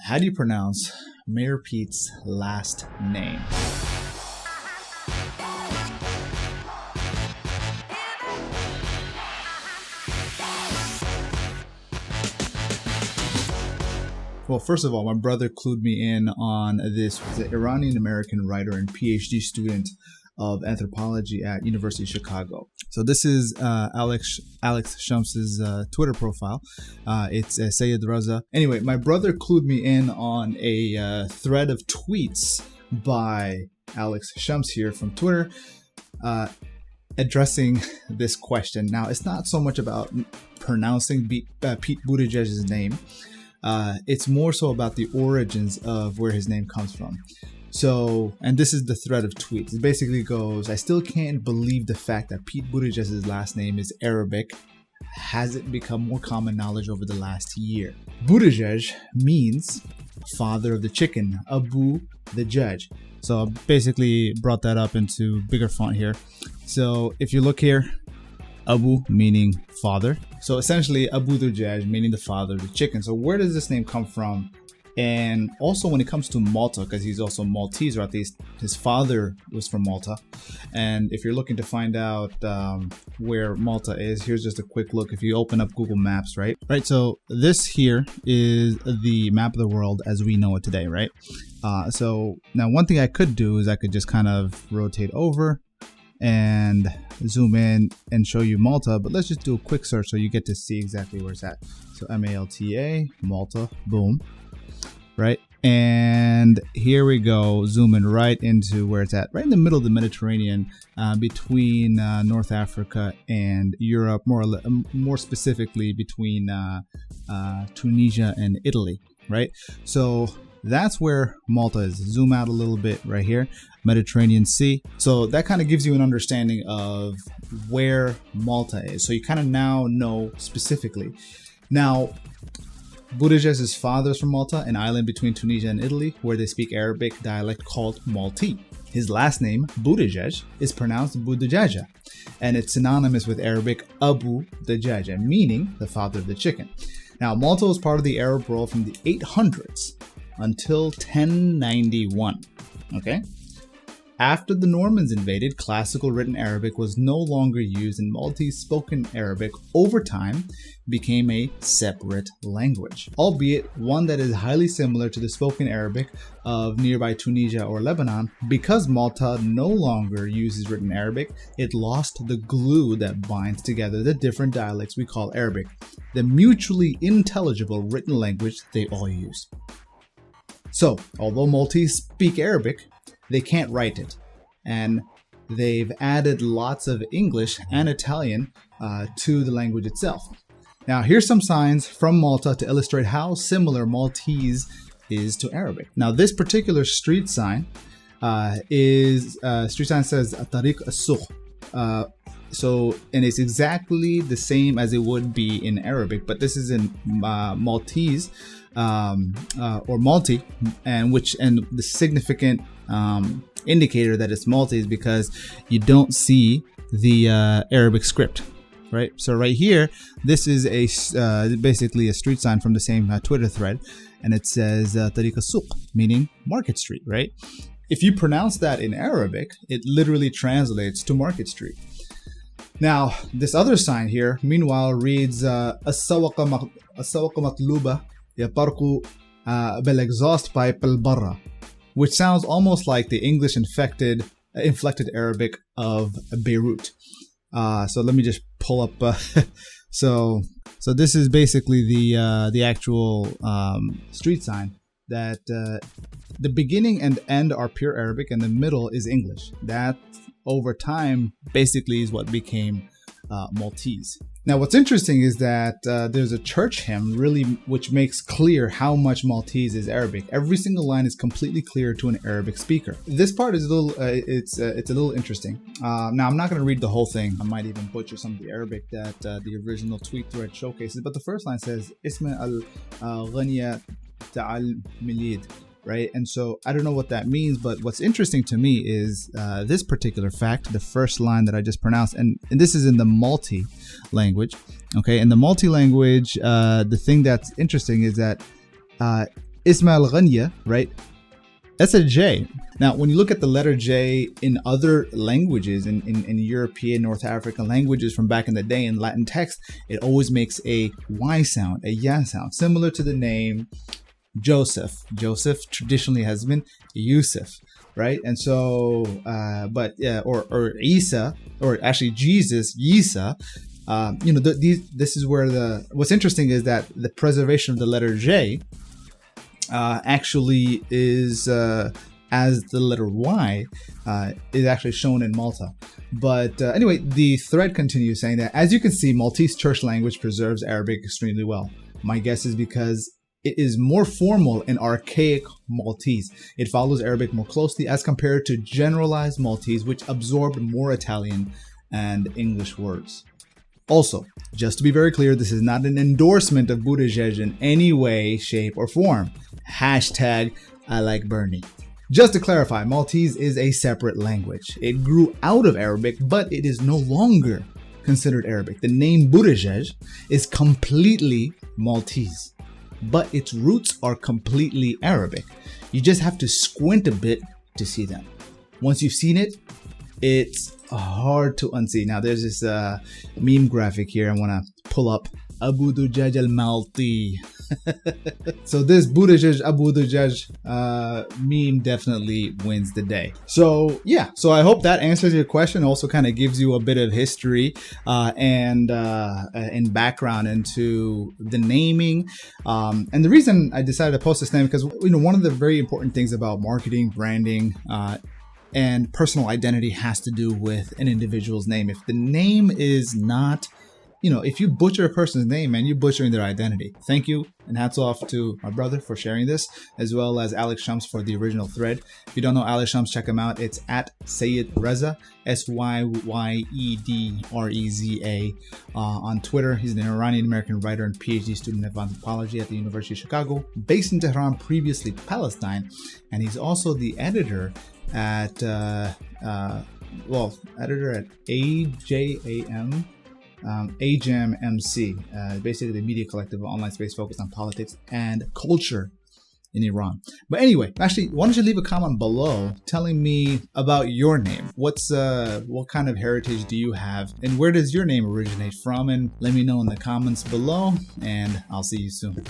How do you pronounce Mayor Pete's last name? Well, first of all, my brother clued me in on this Iranian-American writer and PhD student of anthropology at University of Chicago. So this is Alex Shams's Twitter profile. It's Sayed Raza. Anyway, my brother clued me in on a thread of tweets by Alex Shams here from Twitter addressing this question. Now, it's not so much about pronouncing Pete Buttigieg's name. It's more so about the origins of where his name comes from. So, and this is the thread of tweets. It basically goes, I still can't believe the fact that Pete Buttigieg's last name is Arabic. Hasn't become more common knowledge over the last year. Buttigieg means father of the chicken, Abu the judge. So I basically brought that up into bigger font here. So if you look here, Abu meaning father. So essentially Abu the judge meaning the father of the chicken. So where does this name come from? And also when it comes to Malta, because he's also Maltese, or at least his father was from Malta. And if you're looking to find out where Malta is, here's just a quick look. If you open up Google Maps, right? So this here is the map of the world as we know it today, right? So now one thing I could do is I could just kind of rotate over and zoom in and show you Malta, but let's just do a quick search so you get to see exactly where it's at. So Malta, Malta, boom. Right, and here we go, zooming right into where it's at, right in the middle of the Mediterranean, between North Africa and Europe, more specifically between Tunisia and Italy, right? So that's where Malta is. Zoom out a little bit right here, Mediterranean Sea. So that kind of gives you an understanding of where Malta is. So you kind of now know specifically. Now, Buttigieg's father is from Malta, an island between Tunisia and Italy, where they speak Arabic dialect called Maltese. His last name, Buttigieg, is pronounced Buttigieg, and it's synonymous with Arabic Abu Dajjaj, meaning the father of the chicken. Now, Malta was part of the Arab world from the 800s until 1091. Okay? After the Normans invaded, classical written Arabic was no longer used, and Maltese spoken Arabic over time became a separate language, albeit one that is highly similar to the spoken Arabic of nearby Tunisia or Lebanon. Because Malta no longer uses written Arabic, it lost the glue that binds together the different dialects we call Arabic, the mutually intelligible written language they all use. So, although Maltese speak Arabic, they can't write it, and they've added lots of English and Italian to the language itself. Now, here's some signs from Malta to illustrate how similar Maltese is to Arabic. Now, this particular street sign says Tariq as-Suq. And it's exactly the same as it would be in Arabic, but this is in Maltese or Malti, and the significant indicator that it's Maltese because you don't see the Arabic script, right? So right here, this is basically a street sign from the same Twitter thread, and it says Tariq as-Suq, meaning Market Street, right? If you pronounce that in Arabic, it literally translates to Market Street. Now, this other sign here, meanwhile, reads As-Sawaqa Matluba Yaparqu Bel-Exhaust Pipe Al-Barra, which sounds almost like the English inflected Arabic of Beirut. So let me just pull up. So this is basically the actual street sign that the beginning and end are pure Arabic and the middle is English. That over time basically is what became Maltese. Now, what's interesting is that there's a church hymn which makes clear how much Maltese is Arabic. Every single line is completely clear to an Arabic speaker. This part is a little it's a little interesting. Now, I'm not going to read the whole thing. I might even butcher some of the Arabic that the original tweet thread showcases. But the first line says Isma al-Ghaniya ta'al Milid. Right, and so I don't know what that means, but what's interesting to me is this particular fact, the first line that I just pronounced, and this is in the Maltese language. Okay, in the Maltese language, the thing that's interesting is that Ismail Ghania, right? That's a J. Now, when you look at the letter J in other languages, in European, North African languages from back in the day in Latin text, it always makes a Y sound, a ya sound, similar to the name Joseph. Joseph traditionally has been Yusuf, right? And so, or Isa, or actually Jesus, Yisa. This is where what's interesting is that the preservation of the letter J actually is as the letter Y is actually shown in Malta. But anyway, the thread continues saying that, as you can see, Maltese church language preserves Arabic extremely well. My guess is because it is more formal and archaic Maltese. It follows Arabic more closely as compared to generalized Maltese, which absorbed more Italian and English words. Also, just to be very clear, this is not an endorsement of Buttigieg in any way, shape, or form. Hashtag I like Bernie. Just to clarify, Maltese is a separate language. It grew out of Arabic, but it is no longer considered Arabic. The name Buttigieg is completely Maltese, but its roots are completely Arabic. You just have to squint a bit to see them. Once you've seen it, it's hard to unsee. Now, there's this meme graphic here I want to pull up. Abu Dujaj al-Malti. So this Buttigieg, Abu Dujaj meme definitely wins the day. So yeah, so I hope that answers your question. Also kind of gives you a bit of history and background into the naming. And the reason I decided to post this name because one of the very important things about marketing, branding, and personal identity has to do with an individual's name. If the name is not, if you butcher a person's name, man, you're butchering their identity. Thank you, and hats off to my brother for sharing this, as well as Alex Shams for the original thread. If you don't know Alex Shams, check him out. It's at Sayyid Reza, SYYEDREZA on Twitter. He's an Iranian-American writer and PhD student of anthropology at the University of Chicago, based in Tehran, previously Palestine, and he's also the editor at AJAM MC, basically the media collective of online space focused on politics and culture in Iran. But anyway, actually, why don't you leave a comment below telling me about your name? What kind of heritage do you have, and where does your name originate from? And let me know in the comments below, and I'll see you soon.